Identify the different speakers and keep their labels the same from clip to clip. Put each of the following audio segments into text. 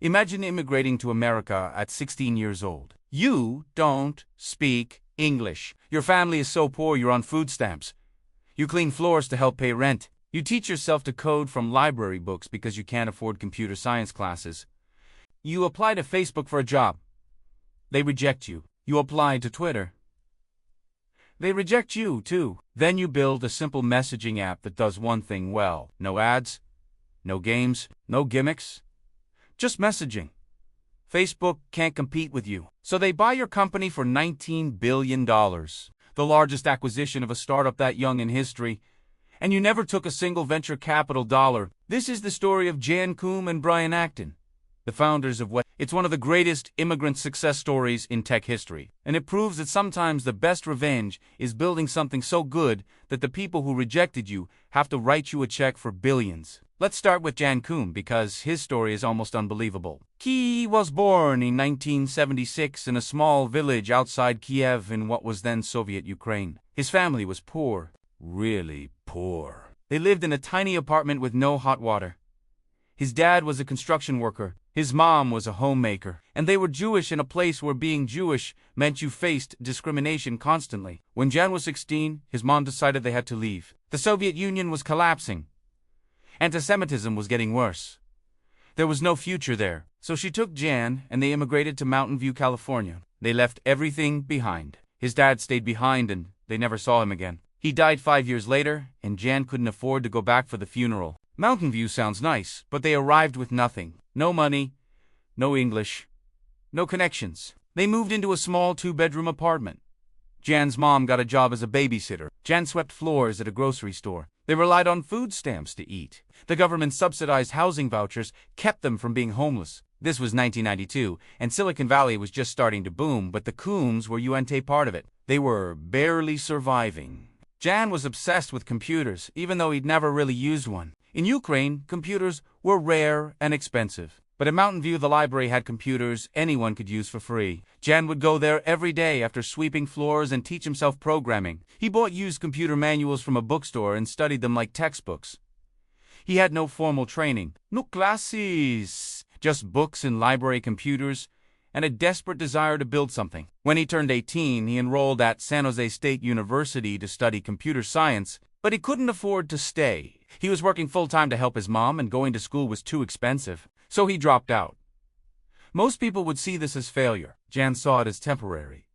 Speaker 1: Imagine immigrating to America at 16 years old. You don't speak English. Your family is so poor you're on food stamps. You clean floors to help pay rent. You teach yourself to code from library books because you can't afford computer science classes. You apply to Facebook for a job. They reject you. You apply to Twitter. They reject you, too. Then you build a simple messaging app that does one thing well. No ads, no games, no gimmicks. Just messaging. Facebook can't compete with you. So they buy your company for $19 billion, the largest acquisition of a startup that young in history. And you never took a single venture capital dollar. This is the story of Jan Koum and Brian Acton, the founders of what? It's one of the greatest immigrant success stories in tech history. And it proves that sometimes the best revenge is building something so good that the people who rejected you have to write you a check for billions. Let's start with Jan Koum because his story is almost unbelievable. He was born in 1976 in a small village outside Kiev in what was then Soviet Ukraine. His family was poor, really poor. They lived in a tiny apartment with no hot water. His dad was a construction worker. His mom was a homemaker. And they were Jewish in a place where being Jewish meant you faced discrimination constantly. When Jan was 16, his mom decided they had to leave. The Soviet Union was collapsing. Anti-Semitism was getting worse. There was no future there. So she took Jan and they immigrated to Mountain View, California. They left everything behind. His dad stayed behind and they never saw him again. He died 5 years later and Jan couldn't afford to go back for the funeral. Mountain View sounds nice, but they arrived with nothing. No money, no English, no connections. They moved into a small 2-bedroom apartment. Jan's mom got a job as a babysitter. Jan swept floors at a grocery store. They relied on food stamps to eat. The government subsidized housing vouchers kept them from being homeless. This was 1992, and Silicon Valley was just starting to boom, but the Koums were UNT part of it. They were barely surviving. Jan was obsessed with computers, even though he'd never really used one. In Ukraine, computers were rare and expensive. But in Mountain View, the library had computers anyone could use for free. Jan would go there every day after sweeping floors and teach himself programming. He bought used computer manuals from a bookstore and studied them like textbooks. He had no formal training. No classes. Just books and library computers, and a desperate desire to build something. When he turned 18, he enrolled at San Jose State University to study computer science, but he couldn't afford to stay. He was working full-time to help his mom, and going to school was too expensive. So he dropped out. Most people would see this as failure. Jan saw it as temporary.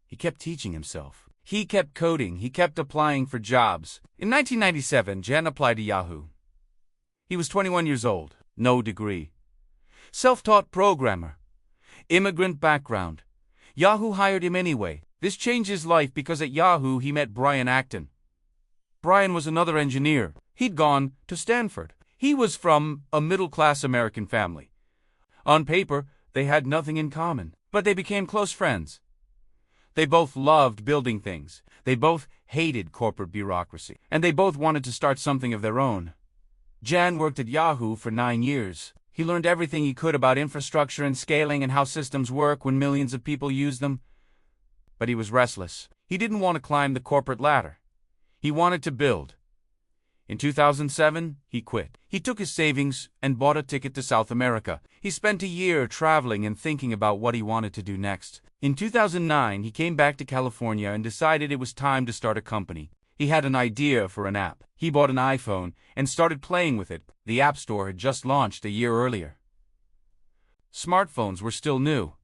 Speaker 1: He kept teaching himself. He kept coding. He kept applying for jobs. In 1997, Jan applied to Yahoo. He was 21 years old. No degree. Self-taught programmer. Immigrant background. Yahoo hired him anyway. This changed his life because at Yahoo he met Brian Acton. Brian was another engineer. He'd gone to Stanford. He was from a middle-class American family. On paper, they had nothing in common, but they became close friends. They both loved building things. They both hated corporate bureaucracy. And they both wanted to start something of their own. Jan worked at Yahoo for 9 years. He learned everything he could about infrastructure and scaling and how systems work when millions of people use them. But he was restless. He didn't want to climb the corporate ladder. He wanted to build. In 2007, he quit. He took his savings and bought a ticket to South America. He spent a year traveling and thinking about what he wanted to do next. In 2009, he came back to California and decided it was time to start a company. He had an idea for an app. He bought an iPhone and started playing with it. The App Store had just launched a year earlier. Smartphones were still new.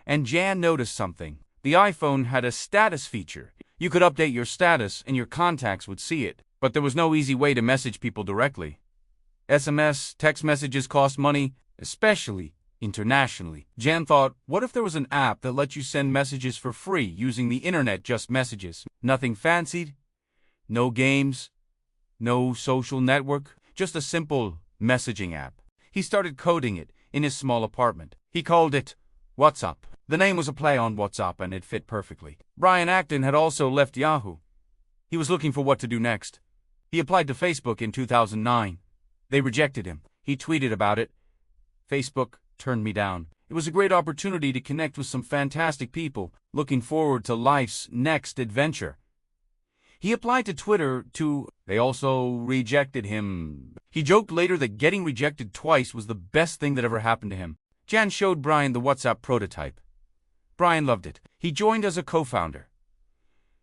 Speaker 1: And Jan noticed something. The iPhone had a status feature. You could update your status and your contacts would see it. But there was no easy way to message people directly. SMS, text messages cost money, especially internationally. Jan thought, what if there was an app that let you send messages for free using the internet, just messages? Nothing fancied, no games, no social network, just a simple messaging app. He started coding it in his small apartment. He called it WhatsApp. The name was a play on WhatsApp and it fit perfectly. Brian Acton had also left Yahoo. He was looking for what to do next. He applied to Facebook in 2009. They rejected him. He tweeted about it. Facebook turned me down. It was a great opportunity to connect with some fantastic people, looking forward to life's next adventure. He applied to Twitter too. They also rejected him. He joked later that getting rejected twice was the best thing that ever happened to him. Jan showed Brian the WhatsApp prototype. Brian loved it. He joined as a co-founder.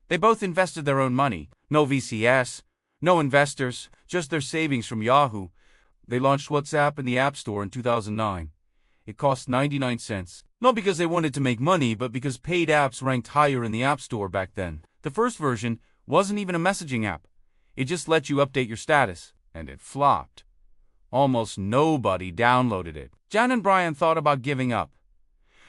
Speaker 1: They both invested their own money. No VCS, no investors, just their savings from Yahoo. They launched WhatsApp in the App Store in 2009. It cost 99 cents. Not because they wanted to make money, but because paid apps ranked higher in the App Store back then. The first version wasn't even a messaging app. It just let you update your status, and it flopped. Almost nobody downloaded it. Jan and Brian thought about giving up.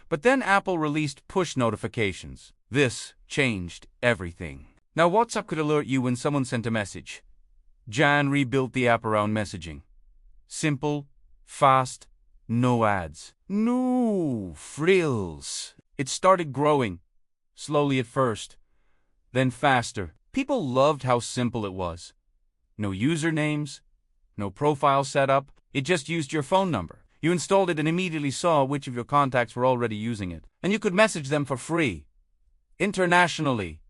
Speaker 1: But then Apple released push notifications. This changed everything. Now WhatsApp could alert you when someone sent a message. Jan rebuilt the app around messaging. Simple, fast, no ads. No frills. It started growing. Slowly at first, then faster. People loved how simple it was. No usernames, no profile setup. It just used your phone number. You installed it and immediately saw which of your contacts were already using it. And you could message them for free. Internationally.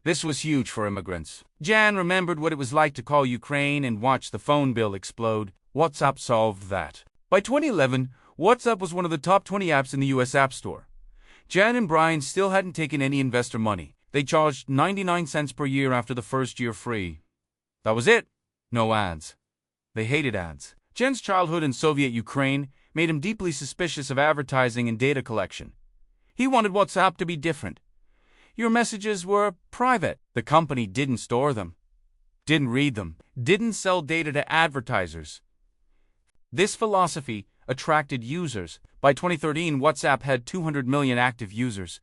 Speaker 1: This was huge for immigrants. Jan remembered what it was like to call Ukraine and watch the phone bill explode. WhatsApp solved that. By 2011, WhatsApp was one of the top 20 apps in the US App Store. Jan and Brian still hadn't taken any investor money. They charged 99 cents per year after the first year free. That was it. No ads. They hated ads. Jan's childhood in Soviet Ukraine made him deeply suspicious of advertising and data collection. He wanted WhatsApp to be different. Your messages were private. The company didn't store them, didn't read them, didn't sell data to advertisers. This philosophy attracted users. By 2013, WhatsApp had 200 million active users.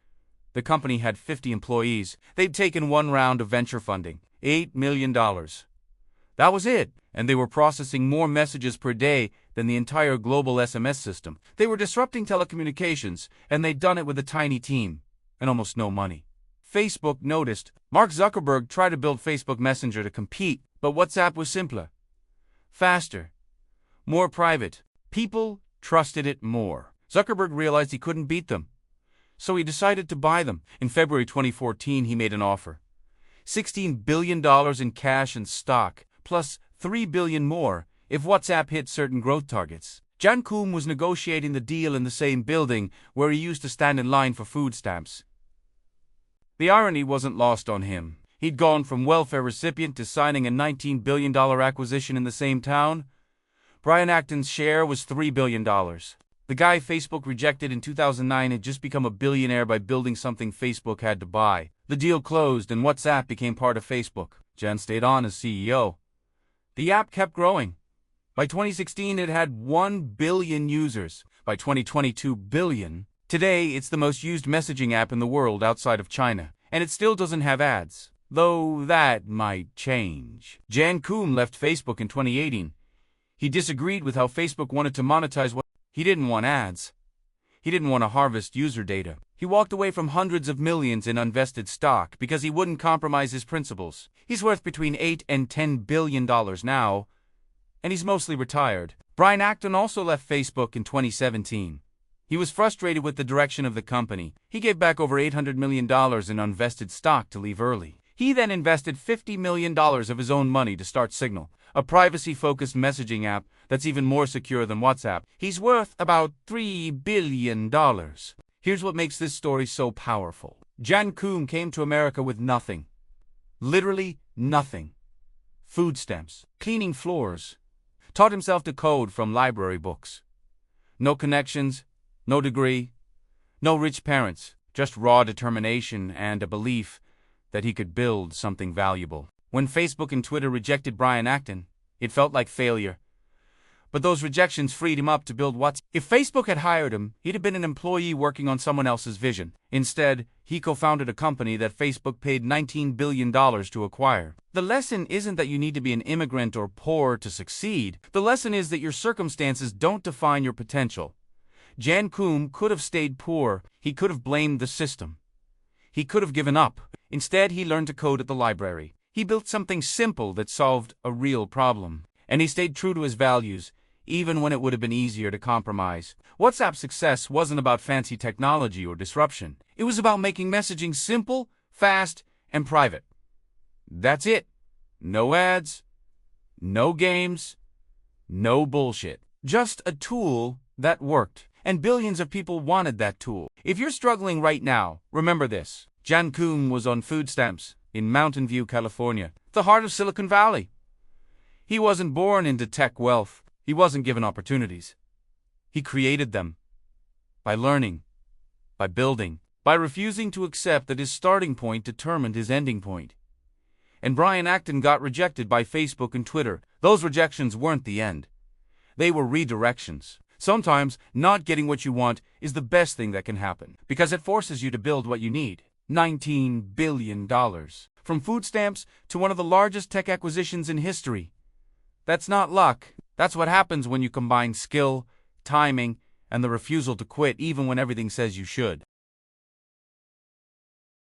Speaker 1: The company had 50 employees. They'd taken one round of venture funding, $8 million. That was it, and they were processing more messages per day than the entire global SMS system. They were disrupting telecommunications, and they'd done it with a tiny team and almost no money. Facebook noticed. Mark Zuckerberg tried to build Facebook Messenger to compete, but WhatsApp was simpler, faster, more private. People trusted it more. Zuckerberg realized he couldn't beat them, so he decided to buy them. In February 2014, he made an offer. $16 billion in cash and stock, plus $3 billion more if WhatsApp hit certain growth targets. Jan Koum was negotiating the deal in the same building where he used to stand in line for food stamps. The irony wasn't lost on him. He'd gone from welfare recipient to signing a $19 billion acquisition in the same town. Brian Acton's share was $3 billion. The guy Facebook rejected in 2009 had just become a billionaire by building something Facebook had to buy. The deal closed and WhatsApp became part of Facebook. Jan stayed on as CEO. The app kept growing. By 2016, it had 1 billion users. By 2022, billion. Today, it's the most used messaging app in the world outside of China. And it still doesn't have ads. Though that might change. Jan Koum left Facebook in 2018. He disagreed with how Facebook wanted to monetize what he didn't want ads. He didn't want to harvest user data. He walked away from hundreds of millions in unvested stock because he wouldn't compromise his principles. He's worth between $8 and $10 billion now, and he's mostly retired. Brian Acton also left Facebook in 2017. He was frustrated with the direction of the company. He gave back over $800 million in unvested stock to leave early. He then invested $50 million of his own money to start Signal, a privacy-focused messaging app that's even more secure than WhatsApp. He's worth about $3 billion. Here's what makes this story so powerful. Jan Koum came to America with nothing. Literally nothing. Food stamps, cleaning floors. Taught himself to code from library books. No connections, no degree, no rich parents, just raw determination and a belief that he could build something valuable. When Facebook and Twitter rejected Brian Acton, it felt like failure. But those rejections freed him up to build WhatsApp. If Facebook had hired him, he'd have been an employee working on someone else's vision. Instead, he co-founded a company that Facebook paid $19 billion to acquire. The lesson isn't that you need to be an immigrant or poor to succeed. The lesson is that your circumstances don't define your potential. Jan Koum could have stayed poor. He could have blamed the system. He could have given up. Instead, he learned to code at the library. He built something simple that solved a real problem. And he stayed true to his values, even when it would have been easier to compromise. WhatsApp's success wasn't about fancy technology or disruption. It was about making messaging simple, fast, and private. That's it. No ads, no games, no bullshit. Just a tool that worked. And billions of people wanted that tool. If you're struggling right now, remember this. Koum was on food stamps in Mountain View, California, the heart of Silicon Valley. He wasn't born into tech wealth. He wasn't given opportunities. He created them. By learning. By building. By refusing to accept that his starting point determined his ending point. And Brian Acton got rejected by Facebook and Twitter. Those rejections weren't the end. They were redirections. Sometimes, not getting what you want is the best thing that can happen, because it forces you to build what you need. $19 billion. From food stamps to one of the largest tech acquisitions in history. That's not luck. That's what happens when you combine skill, timing, and the refusal to quit even when everything says you should.